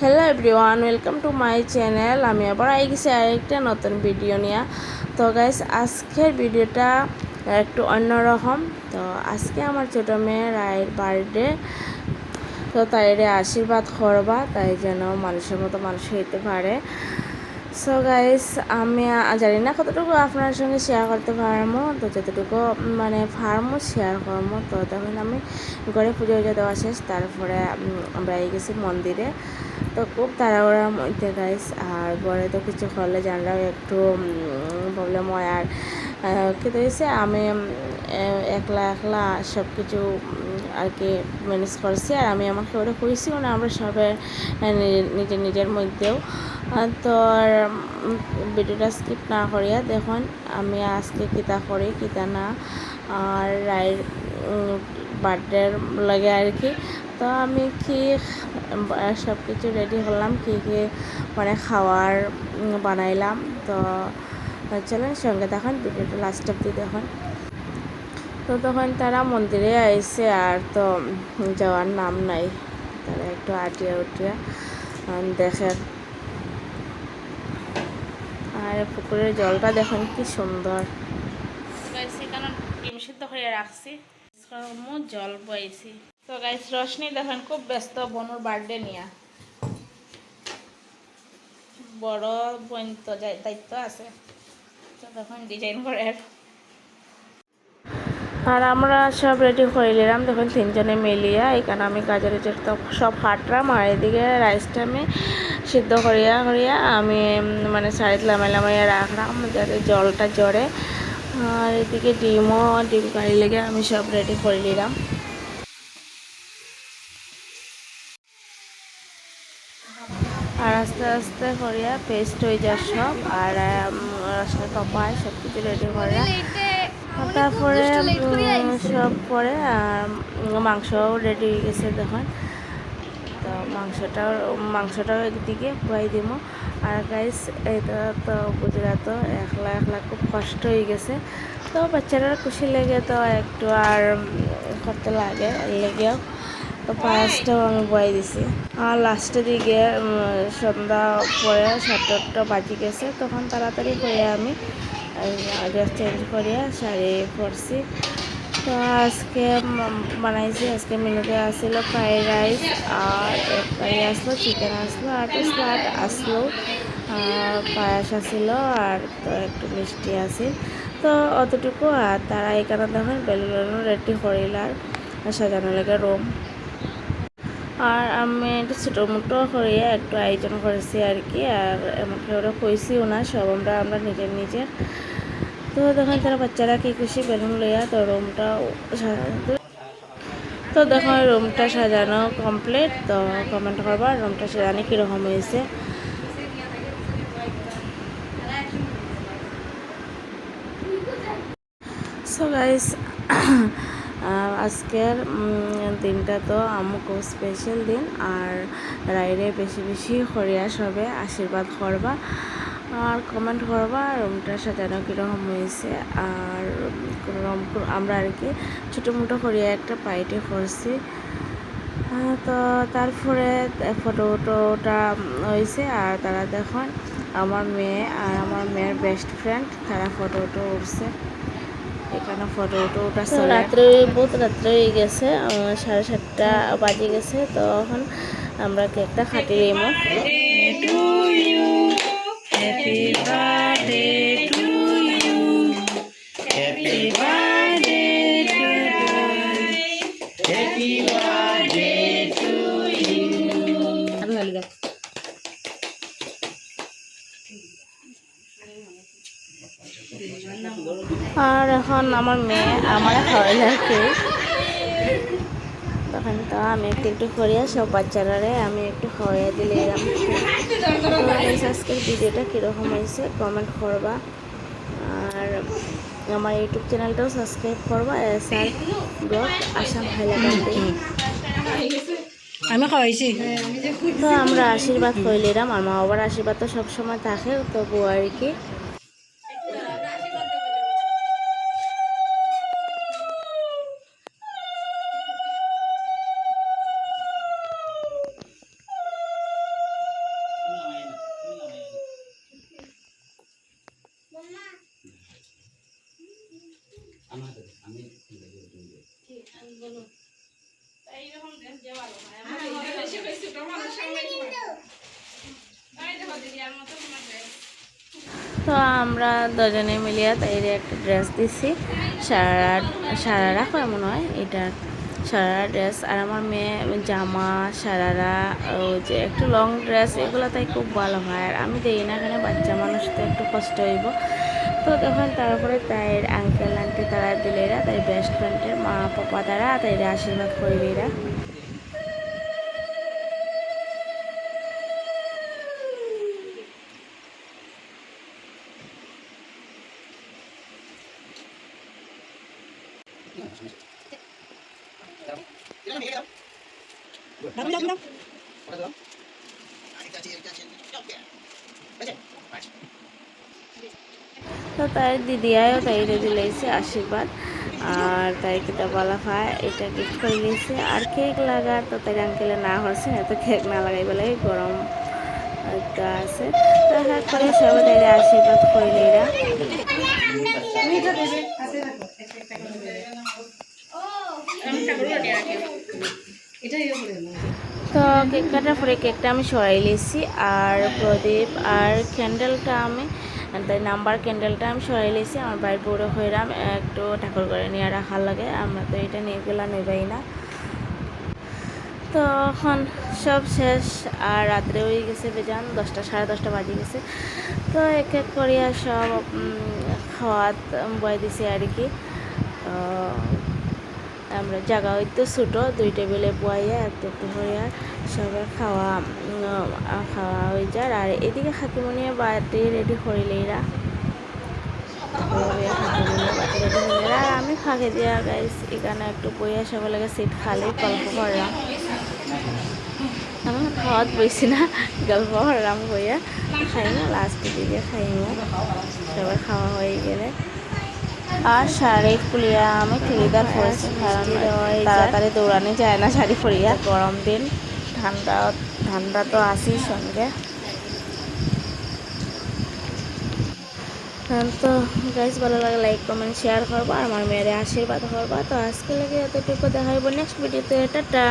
Hello everyone, welcome to my channel. আমি আবার I গেছি আরেকটা নতুন ভিডিও নিয়ে। তো গাইস, আজকের ভিডিওটা একটু অন্যরকম। তো আজকে আমার ছোটো মেয়ের রায়ের বার্থডে। তো তাইরে আশীর্বাদ করবা, তাই যেন মানুষের মতো মানুষ হইতে পারে। সো গাইস, আমি জানি না কতটুকু আপনার সঙ্গে শেয়ার করতে পারবো, তো যতটুকু মানে ফার্মও শেয়ার করবো। তো তখন আমি ঘরে পুজো দেওয়া শেষ, তারপরে আমরা গেছি মন্দিরে। তো খুব তাড়াহুড়ার মধ্যে গাইস, আর ঘরে তো কিছু করলে জানলাও একটু প্রবলেম হয়। আর কিন্তু হয়েছে আমি একলা একলা সব কিছু আর কি ম্যানেজ করছি। আর আমি আমার খেয়ে করেছিও না, আমরা সবাই নিজের নিজের মধ্যেও। তো ভিডিওটা স্কিপ না করিয়া দেখুন আমি আজকে কিতা করি কিতা না, আর রায়ের বার্থডের লাগে আর কি। তো আমি কি সব কিছু রেডি করলাম, কী কী মানে খাওয়ার বানাইলাম। তো চলেন সঙ্গে দেখুন, ভিডিওটা লাস্ট অব্দি দেখুন। তো তখন তারা মন্দিরে আইসে, আর তো যাওয়ার নাম নাই। তারা একটু আটিয়া উঠিয়া দেখেন, আর পুকুরের জলটা দেখুন কি সুন্দর। এখানে ডিম সিদ্ধ করে রাখছি, জল বইছি। তো গাইস, রশনি দেখেন খুব ব্যস্ত বনুর বার্থডে নিয়ে। বড় বোন তো দায়িত্ব আছে, তো তখন ডিজাইন করে। আর আমরা সব রেডি করে নিলাম, দেখুন তিনজনে মিলিয়া। এখানে আমি গাজর তো সব হাটলাম, আর এদিকে রাইসটা আমি সিদ্ধ করিয়া করিয়া আমি মানে সাইড লামাইয়া রাখলাম যাতে জলটা জড়ে। আর এদিকে ডিম কারি লেগে আমি সব রেডি করে নিলাম। আর আস্তে আস্তে করিয়া পেস্ট হয়ে যায় সব, আর রসুন পাপায় সব কিছু রেডি করে। তারপরে সব পরে মাংসও রেডি হয়ে গেছে দেখুন। তো মাংসটাও একদিকে খুয়াই দিব। আর গাইস, এটা তো বুঝলা তো একলা একলা খুব কষ্ট হয়ে গেছে। তো বাচ্চারা খুশি লেগে তো একটু আর করতে লাগে লেগেও। তো পায়েসটাও আমি বয়ে দিছি। আর লাস্টের দিকে সন্ধ্যা পরে 7টা বাজে গেছে, তখন তাড়াতাড়ি করে আমি ড্রেস চেঞ্জ করিয়া শাড়ি পরছি। তো আজকে বানাইছি, আজকে মেনুতে আসলো ফ্রাইড রাইস, আর এক কারি আসলো, চিকেন আসলো, আর একটা স্যালাড আসলো, আর পায়াস আসলো, আর তো একটু মিষ্টি আসিল। তো অতটুকু। আর তারা এখানে দেখেন বেলুন রেডি করিল আর সাজানো লাগে রুম। আর আমি একটু ছোটো মোটো করিয়া একটু আয়োজন করেছি আর কি। আর এমন করে কইছিও না, সব আমরা নিজের। তো দেখেন তারা বাচ্চারা কি খুশি বেলুন লইয়া। তো রুমটা তো দেখো রুমটা সাজানো কমপ্লিট। তো কমেন্ট করবা রুমটা সাজানো কীরকম হয়েছে। সো গাইস, আজকের দিনটা তো আমার খুব স্পেশাল দিন। আর রাইরে বেশি বেশি করিয়া সবে আশীর্বাদ করবা, আর কমেন্ট করবা রুমটা সাজানো কীরকম হয়েছে। আর আমরা আর কি ছোটো মোটো করিয়া একটা পার্টি করছি। তো তারপরে ফটোটা হয়েছে। আর তারা দেখুন আমার মেয়ে আর আমার মেয়ের বেস্ট ফ্রেন্ড, তারা ফটো উঠছে। এখানে ফটো ওঠা রাত্রে, বহুত রাত্রে হয়ে গেছে, 7:30 বাজে গেছে। তো এখন আমরা কেকটা খাটি নিব। আর এখন আমার মেয়ে আমার খাওয়াই লাগে, তখন তো আমি একটু করিয়া সব বাচ্চারারে আমি একটু খাওয়াইয়া দিলে এরকম। আজকের ভিডিওটা কীরকম হয়েছে কমেন্ট করবা, আর আমার ইউটিউব চ্যানেলটাও সাবস্ক্রাইব করবা। SR blog Assam Hailakandi. আমি খাওয়াইছি। তো আমরা আশীর্বাদ কইলিরাম, আর মা বাবার আশীর্বাদ তো সবসময় থাকে, তবু আর কি। তো আমরা দুজনে মিলিয়ে তাই একটা ড্রেস দিছি, সারারা হয় মনে হয় এটার সারারা ড্রেস। আর আমার মেয়ে জামা সারারা ওই যে একটু লং ড্রেস এগুলো তাই খুব ভালো হয়। আর আমি দিই না, এখানে বাচ্চা মানুষ তো একটু কষ্ট হইব। তো তখন তারপরে তাই আঙ্কেল আন্টি তারা দিলেরা, তাই বেস্ট ফ্রেন্ডের মা পাপা তারা তাই আশীর্বাদ করিলেরা। তো তাই দিদিয়াও তাই দিলেছে আশীর্বাদ। আর তাই কিতা বলা হয় এটা গিফট করে দিয়েছে। আর কেক লাগা তো তাই আঙ্কেলে না হচ্ছে না, তো কেক না লাগাই বলে গরম একটা আছে। তো হ্যাঁ করে সবাই তাই আশীর্বাদ করিলেরা। তো কেক কাটার পরে কেকটা আমি সরাই লিয়েছি, আর প্রদীপ আর ক্যান্ডেলটা আমি তাই নাম্বার ক্যান্ডেলটা আমি সরাই লিয়েছি। আমার বাড়ির বড়ো হইরাম একটু ঠাকুর করে নিয়ে রাখার লাগে, আমরা তো এটা নিয়ে গেলাম নেবাই না। তো এখন সব শেষ, আর রাত্রে হয়ে গেছে বেজান 10টা সাড়ে 10টা বাজে গেছে। তো এক এক করিয়া সব খাওয়াত বয় দিছি আর কি। আমরা জায়গা হইতে ছোটো 2 টেবিলে বইয়া একটু একটু করিয়া সবাই খাওয়া হয়ে যায়। আর এদিকে খাকিমনিয়া বাটি রেডি করিলেইরা, আর আমি ফাঁকে দিয়া গাইস এখানে একটু বইয়া সবার লাগে সিট খালি গল্প করলাম। আমি খাওয়াত বইছি না, গল্প করলাম বইয়া, খাই না লাস্টের দিকে খাইমো সবার খাওয়া হয়ে গেলে। আর শাড়ি খুলিয়া আমি চুড়িদার পরেছি, কারণ তাড়াতাড়ি দৌড়ানো যায় না শাড়ি পরিয়া, গরম দিন ঠান্ডা ঠান্ডা তো আসি সঙ্গে। তো গাইজ ভালো লাগে লাইক কমেন্ট শেয়ার করবা, আর আমার মেয়েরে আশীর্বাদ করবা। তো আজকে লাগে এতটুকু দেখা হইব নেক্সট ভিডিওতে, টাটা।